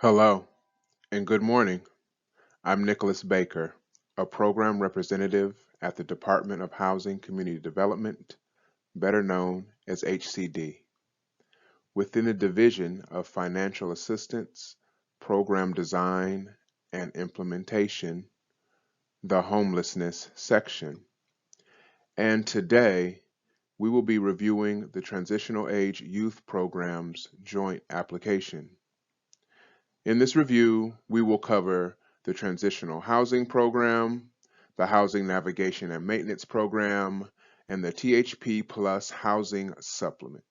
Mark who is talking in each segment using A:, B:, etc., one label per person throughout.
A: Hello and good morning. I'm Nicholas Baker, a program representative at the Department of Housing Community Development, better known as HCD. Within the Division of Financial Assistance, Program Design and Implementation, the Homelessness section. And today, we will be reviewing the Transitional Age Youth Program's joint application. In this review, we will cover the Transitional Housing Program, the Housing Navigation and Maintenance Program, and the THP Plus Housing Supplement.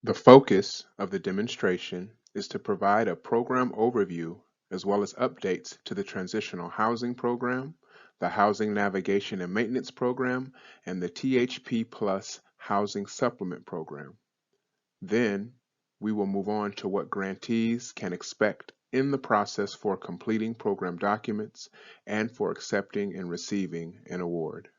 A: The focus of the demonstration is to provide a program overview as well as updates to the Transitional Housing Program, the Housing Navigation and Maintenance Program, and the THP Plus Housing Supplement Program. Then, we will move on to what grantees can expect in the process for completing program documents and for accepting and receiving an award.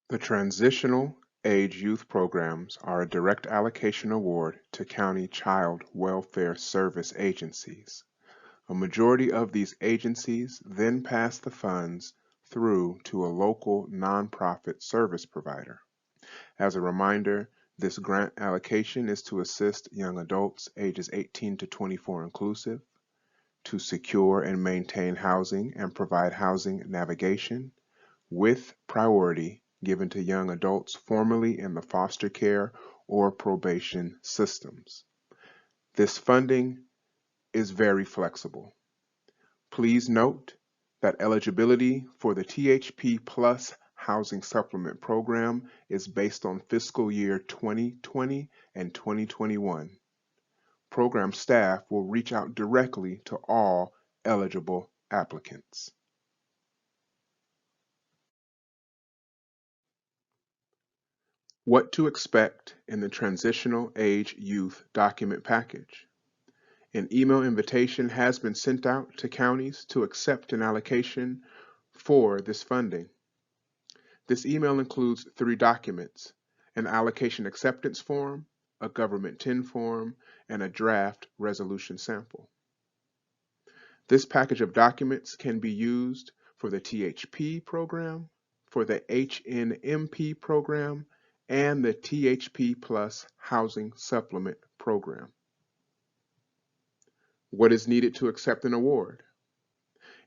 A: The Transitional Age Youth Programs are a direct allocation award to county child welfare service agencies. A majority of these agencies then pass the funds through to a local nonprofit service provider. As a reminder, this grant allocation is to assist young adults ages 18 to 24 inclusive, to secure and maintain housing and provide housing navigation, with priority given to young adults formerly in the foster care or probation systems. This funding is very flexible. Please note that eligibility for the THP Plus Housing Supplement Program is based on fiscal year 2020 and 2021. Program staff will reach out directly to all eligible applicants. What to expect in the Transitional Age Youth Document Package. An email invitation has been sent out to counties to accept an allocation for this funding. This email includes 3 documents: an allocation acceptance form, a government 10 form, and a draft resolution sample. This package of documents can be used for the THP program, for the HNMP program, and the THP Plus Housing Supplement program. What is needed to accept an award?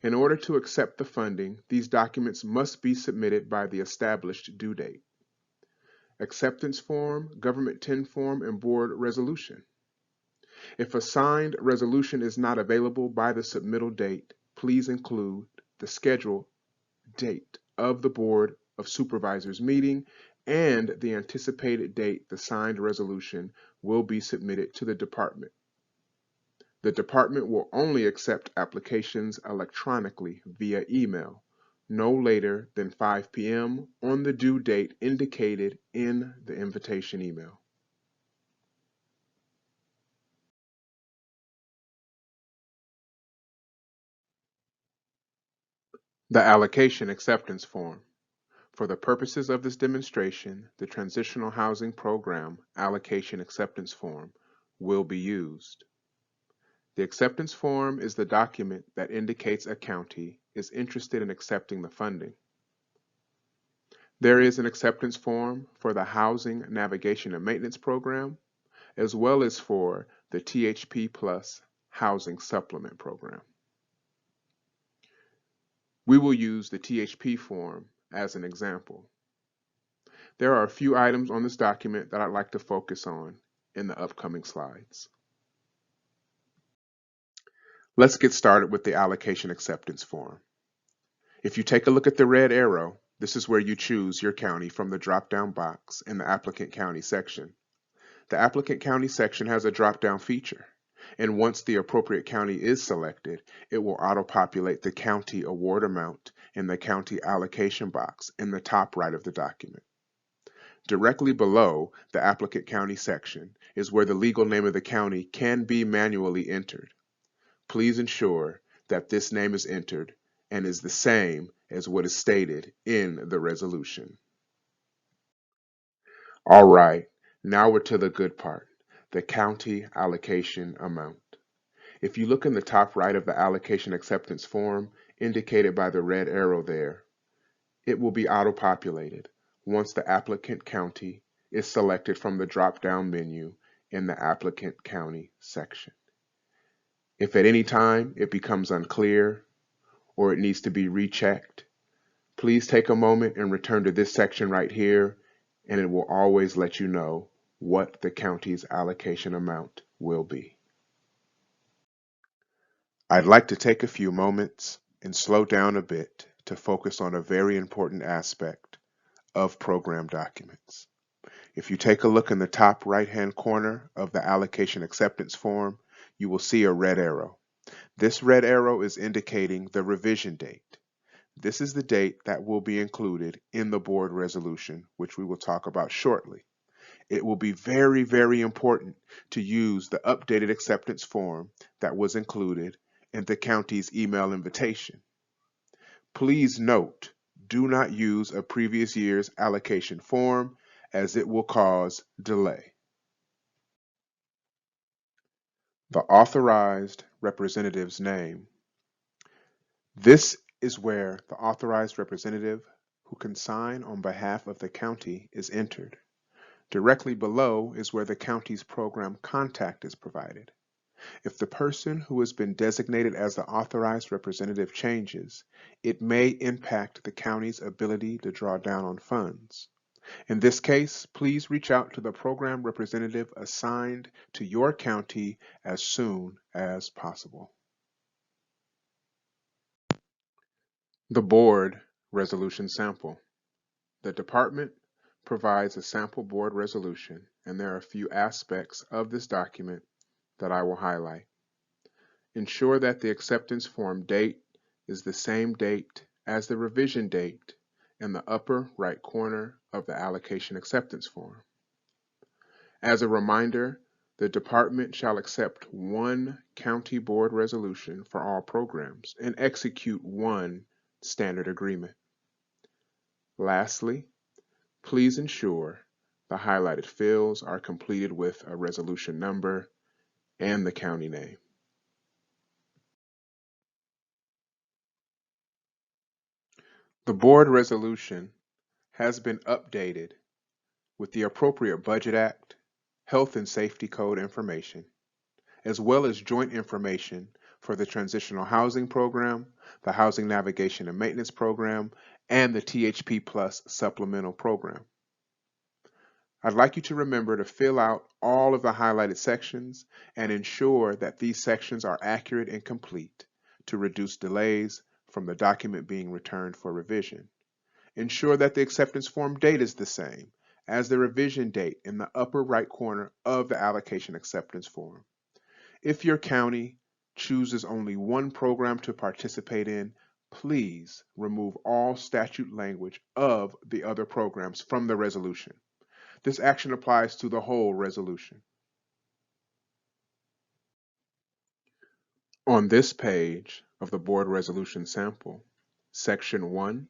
A: In order to accept the funding, these documents must be submitted by the established due date. Acceptance form, government 10 form, and board resolution. If a signed resolution is not available by the submittal date, please include the scheduled date of the Board of Supervisors meeting and the anticipated date the signed resolution will be submitted to the department. The department will only accept applications electronically via email, no later than 5 p.m. on the due date indicated in the invitation email. The allocation acceptance form. For the purposes of this demonstration, the Transitional Housing Program allocation acceptance form will be used. The acceptance form is the document that indicates a county is interested in accepting the funding. There is an acceptance form for the Housing Navigation and Maintenance Program, as well as for the THP Plus Housing Supplement Program. We will use the THP form as an example. There are a few items on this document that I'd like to focus on in the upcoming slides. Let's get started with the allocation acceptance form. If you take a look at the red arrow, this is where you choose your county from the drop-down box in the Applicant County section. The Applicant County section has a drop-down feature, and once the appropriate county is selected, it will auto-populate the county award amount in the county allocation box in the top right of the document. Directly below the Applicant County section is where the legal name of the county can be manually entered. Please ensure that this name is entered and is the same as what is stated in the resolution. All right, now we're to the good part, the county allocation amount. If you look in the top right of the allocation acceptance form, indicated by the red arrow there, it will be auto-populated once the applicant county is selected from the drop-down menu in the applicant county section. If at any time it becomes unclear or it needs to be rechecked, please take a moment and return to this section right here, and it will always let you know what the county's allocation amount will be. I'd like to take a few moments and slow down a bit to focus on a very important aspect of program documents. If you take a look in the top right-hand corner of the allocation acceptance form, you will see a red arrow. This red arrow is indicating the revision date. This is the date that will be included in the board resolution, which we will talk about shortly. It will be very, very important to use the updated acceptance form that was included in the county's email invitation. Please note, do not use a previous year's allocation form as it will cause delay. The authorized representative's name. This is where the authorized representative who can sign on behalf of the county is entered. Directly below is where the county's program contact is provided. If the person who has been designated as the authorized representative changes, it may impact the county's ability to draw down on funds. In this case, please reach out to the program representative assigned to your county as soon as possible. The board resolution sample. The department provides a sample board resolution, and there are a few aspects of this document that I will highlight. Ensure that the acceptance form date is the same date as the revision date in the upper right corner of the allocation acceptance form. As a reminder, the department shall accept one county board resolution for all programs and execute one standard agreement. Lastly, please ensure the highlighted fields are completed with a resolution number and the county name. The board resolution has been updated with the appropriate Budget Act, Health and Safety Code information, as well as joint information for the Transitional Housing Program, the Housing Navigation and Maintenance Program, and the THP Plus Supplemental Program. I'd like you to remember to fill out all of the highlighted sections and ensure that these sections are accurate and complete to reduce delays from the document being returned for revision. Ensure that the acceptance form date is the same as the revision date in the upper right corner of the allocation acceptance form. If your county chooses only one program to participate in, please remove all statute language of the other programs from the resolution. This action applies to the whole resolution. On this page of the board resolution sample, Section 1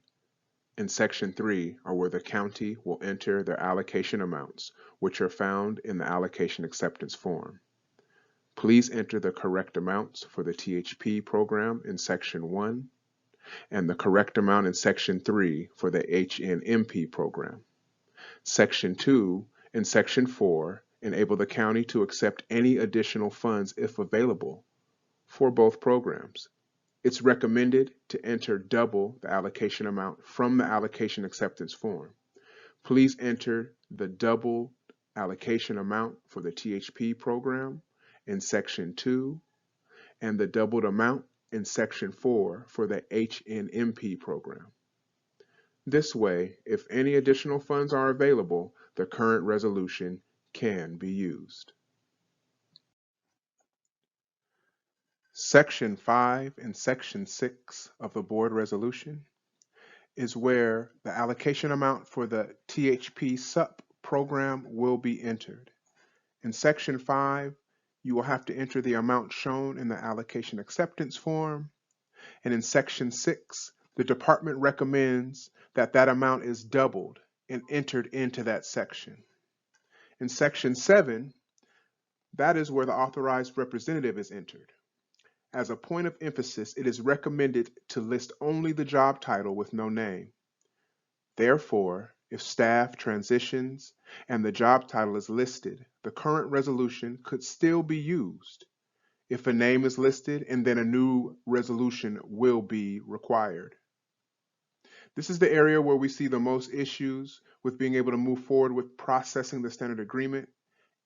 A: and Section 3 are where the county will enter their allocation amounts, which are found in the allocation acceptance form. Please enter the correct amounts for the THP program in Section 1 and the correct amount in Section 3 for the HNMP program. Section 2 and Section 4 enable the county to accept any additional funds if available for both programs. It's recommended to enter double the allocation amount from the allocation acceptance form. Please enter the double allocation amount for the THP program in Section 2 and the doubled amount in Section 4 for the HNMP program. This way, if any additional funds are available, the current resolution can be used. Section 5 and Section 6 of the board resolution is where the allocation amount for the THP SUP program will be entered. In Section 5, you will have to enter the amount shown in the allocation acceptance form, and in Section 6, the department recommends that that amount is doubled and entered into that section. In Section 7, that is where the authorized representative is entered. As a point of emphasis, it is recommended to list only the job title with no name. Therefore, if staff transitions and the job title is listed, the current resolution could still be used. If a name is listed, and then a new resolution will be required. This is the area where we see the most issues with being able to move forward with processing the standard agreement.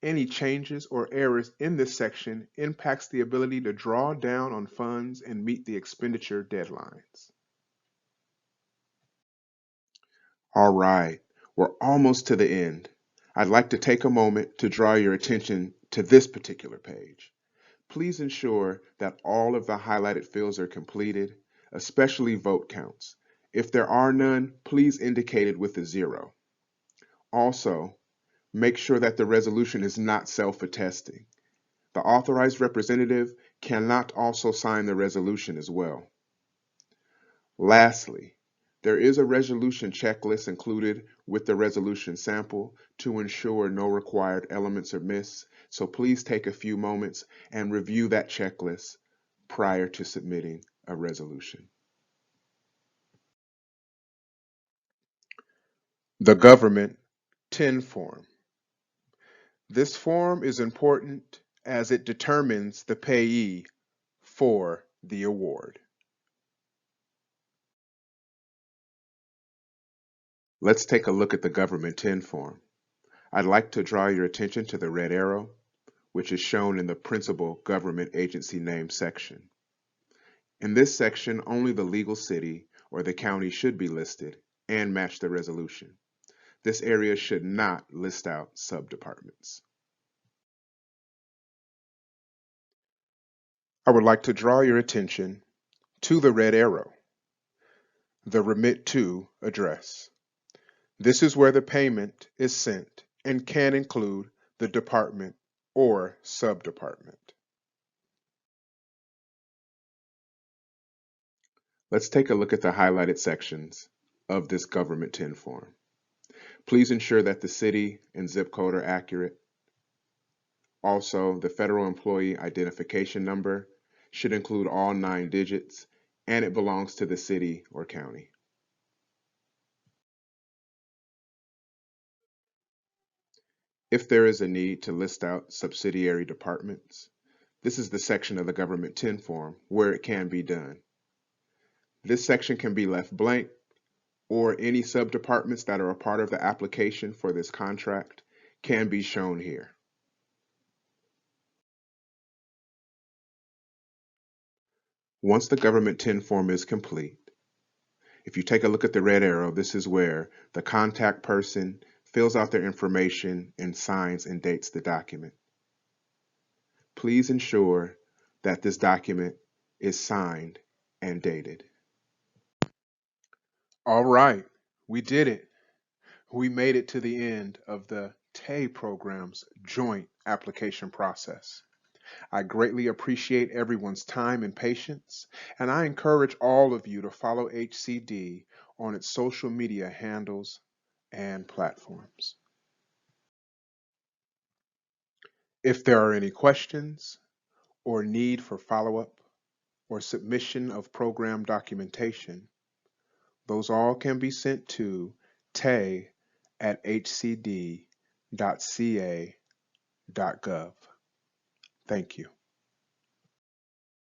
A: Any changes or errors in this section impacts the ability to draw down on funds and meet the expenditure deadlines. All right, we're almost to the end. I'd like to take a moment to draw your attention to this particular page. Please ensure that all of the highlighted fields are completed, especially vote counts. If there are none, please indicate it with a 0. Also, make sure that the resolution is not self-attesting. The authorized representative cannot also sign the resolution as well. Lastly, there is a resolution checklist included with the resolution sample to ensure no required elements are missed, so please take a few moments and review that checklist prior to submitting a resolution. The Government 10 form. This form is important as it determines the payee for the award. Let's take a look at the Government 10 form. I'd like to draw your attention to the red arrow, which is shown in the Principal Government Agency Name section. In this section, only the legal city or the county should be listed and match the resolution. This area should not list out subdepartments. I would like to draw your attention to the red arrow, the Remit To address. This is where the payment is sent and can include the department or subdepartment. Let's take a look at the highlighted sections of this Government 10 form. Please ensure that the city and zip code are accurate. Also, the federal employee identification number should include all 9 digits, and it belongs to the city or county. If there is a need to list out subsidiary departments, this is the section of the Government 10 form where it can be done. This section can be left blank, or any subdepartments that are a part of the application for this contract can be shown here. Once the Government 10 form is complete, if you take a look at the red arrow, this is where the contact person fills out their information and signs and dates the document. Please ensure that this document is signed and dated. All right, we did it. We made it to the end of the TAY program's joint application process. I greatly appreciate everyone's time and patience, and I encourage all of you to follow HCD on its social media handles and platforms. If there are any questions or need for follow-up or submission of program documentation, those all can be sent to tay@hcd.ca.gov. Thank you.